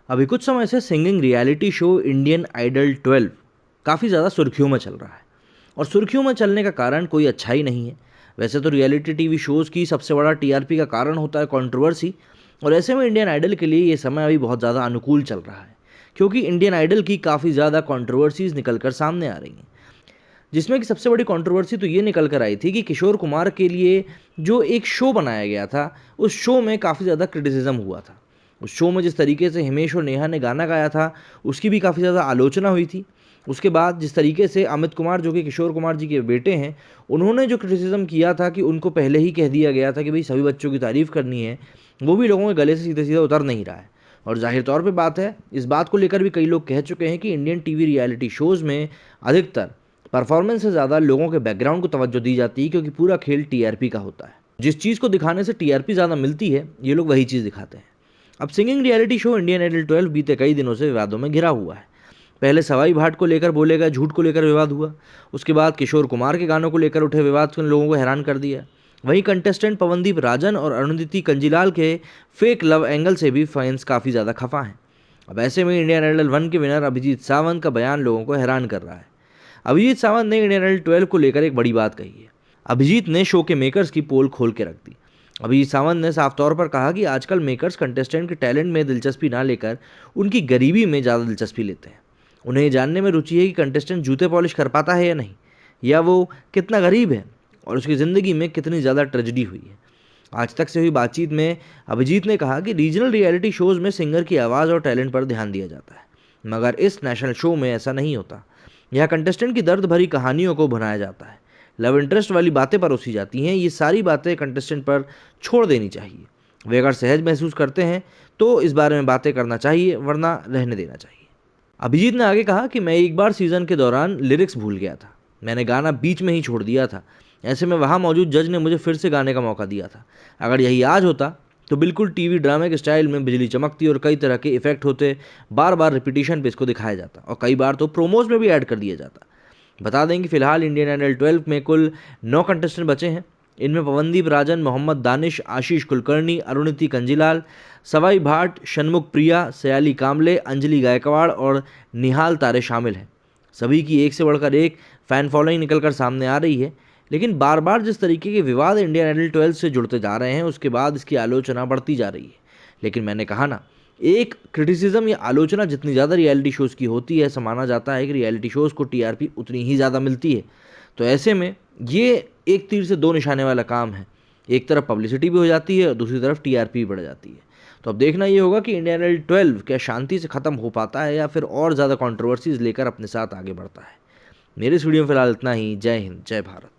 अभी कुछ समय से singing reality show Indian Idol 12 काफ़ी ज़्यादा सुर्खियों में चल रहा है। और सुर्खियों में चलने का कारण कोई अच्छा ही नहीं है। वैसे तो रियलिटी टीवी शोज़ की सबसे बड़ा टीआरपी का कारण होता है कंट्रोवर्सी। और ऐसे में इंडियन आइडल के लिए ये समय अभी बहुत ज़्यादा अनुकूल चल रहा है, क्योंकि इंडियन आइडल की काफ़ी ज़्यादा कंट्रोवर्सीज निकल कर सामने आ रही हैं। जिसमें कि सबसे बड़ी कंट्रोवर्सी तो ये निकल कर आई थी कि किशोर कुमार के लिए जो एक शो बनाया गया था, उस शो में काफ़ी ज़्यादा क्रिटिसिज्म हुआ था। उस शो में जिस तरीके से हिमेश और नेहा ने गाना गाया था, उसकी भी काफ़ी ज़्यादा आलोचना हुई थी। उसके बाद जिस तरीके से अमित कुमार, जो कि किशोर कुमार जी के बेटे हैं, उन्होंने जो क्रिटिसिज्म किया था कि उनको पहले ही कह दिया गया था कि भाई सभी बच्चों की तारीफ़ करनी है, वो भी लोगों के गले से सीधे सीधे उतर नहीं रहा है। और जाहिर तौर पे बात है, इस बात को लेकर भी कई लोग कह चुके हैं कि इंडियन टीवी रियलिटी शोज़ में अधिकतर परफॉर्मेंस से ज़्यादा लोगों के बैकग्राउंड को तवज्जो दी जाती है, क्योंकि पूरा खेल टीआरपी का होता है। जिस चीज़ को दिखाने से टीआरपी ज़्यादा मिलती है, ये लोग वही चीज़ दिखाते हैं। अब singing reality show Indian Idol 12 बीते कई दिनों से विवादों में घिरा हुआ है। पहले सवाई भाट को लेकर बोले गए झूठ को लेकर विवाद हुआ। उसके बाद किशोर कुमार के गानों को लेकर उठे विवाद ने लोगों को हैरान कर दिया। वहीं कंटेस्टेंट पवनदीप राजन और अरुणिति कंजीलाल के फेक लव एंगल से भी फैंस काफ़ी ज़्यादा खफा हैं। अब ऐसे में इंडियन आइडल 1 के विनर अभिजीत सावंत का बयान लोगों को हैरान कर रहा है। अभिजीत सावंत ने इंडियन आइडल 12 को लेकर एक बड़ी बात कही है। अभिजीत ने शो के मेकर्स की पोल खोल के रख दी। अभिजीत सावंत ने साफ तौर पर कहा कि आजकल मेकर्स कंटेस्टेंट के टैलेंट में दिलचस्पी ना लेकर उनकी गरीबी में ज़्यादा दिलचस्पी लेते हैं। उन्हें ये जानने में रुचि है कि कंटेस्टेंट जूते पॉलिश कर पाता है या नहीं, या वो कितना गरीब है और उसकी ज़िंदगी में कितनी ज़्यादा ट्रेजेडी हुई है। आज तक से हुई बातचीत में अभिजीत ने कहा कि रीजनल रियलिटी शोज़ में सिंगर की आवाज़ और टैलेंट पर ध्यान दिया जाता है, मगर इस नेशनल शो में ऐसा नहीं होता। यहाँ कंटेस्टेंट की दर्द भरी कहानियों को बनाया जाता है, लव इंटरेस्ट वाली बातें परोसी जाती हैं। ये सारी बातें कंटेस्टेंट पर छोड़ देनी चाहिए। वे अगर सहज महसूस करते हैं तो इस बारे में बातें करना चाहिए, वरना रहने देना चाहिए। अभिजीत ने आगे कहा कि मैं एक बार सीज़न के दौरान लिरिक्स भूल गया था। मैंने गाना बीच में ही छोड़ दिया था। ऐसे में वहाँ मौजूद जज ने मुझे फिर से गाने का मौका दिया था। अगर यही आज होता तो बिल्कुल टीवी ड्रामे के स्टाइल में बिजली चमकती और कई तरह के इफेक्ट होते, बार बार रिपीटिशन पे इसको दिखाया जाता और कई बार तो प्रोमोज में भी ऐड कर दिया जाता। बता दें कि फिलहाल इंडियन आइडल 12 में कुल 9 कंटेस्टेंट बचे हैं। इनमें पवनदीप राजन, मोहम्मद दानिश, आशीष कुलकर्णी, अरुणिति कंजीलाल, सवाई भाट, षणमुख प्रिया, सयाली कामले, अंजलि गायकवाड़ और निहाल तारे शामिल हैं। सभी की एक से बढ़कर एक फ़ैन फॉलोइंग निकलकर सामने आ रही है। लेकिन बार बार जिस तरीके के विवाद इंडियन आइडल 12 से जुड़ते जा रहे हैं, उसके बाद इसकी आलोचना बढ़ती जा रही है। लेकिन मैंने कहा ना, एक क्रिटिसिज्म या आलोचना जितनी ज़्यादा रियलिटी शोज़ की होती है, ऐसा माना जाता है कि रियलिटी शोज़ को टीआरपी उतनी ही ज़्यादा मिलती है। तो ऐसे में ये एक तीर से दो निशाने वाला काम है। एक तरफ पब्लिसिटी भी हो जाती है और दूसरी तरफ टीआरपी भी बढ़ जाती है। तो अब देखना ये होगा कि इंडियन आइडल 12 क्या शांति से ख़त्म हो पाता है या फिर और ज़्यादा कंट्रोवर्सीज लेकर अपने साथ आगे बढ़ता है। मेरे इस वीडियो में फिलहाल इतना ही। जय हिंद, जय भारत।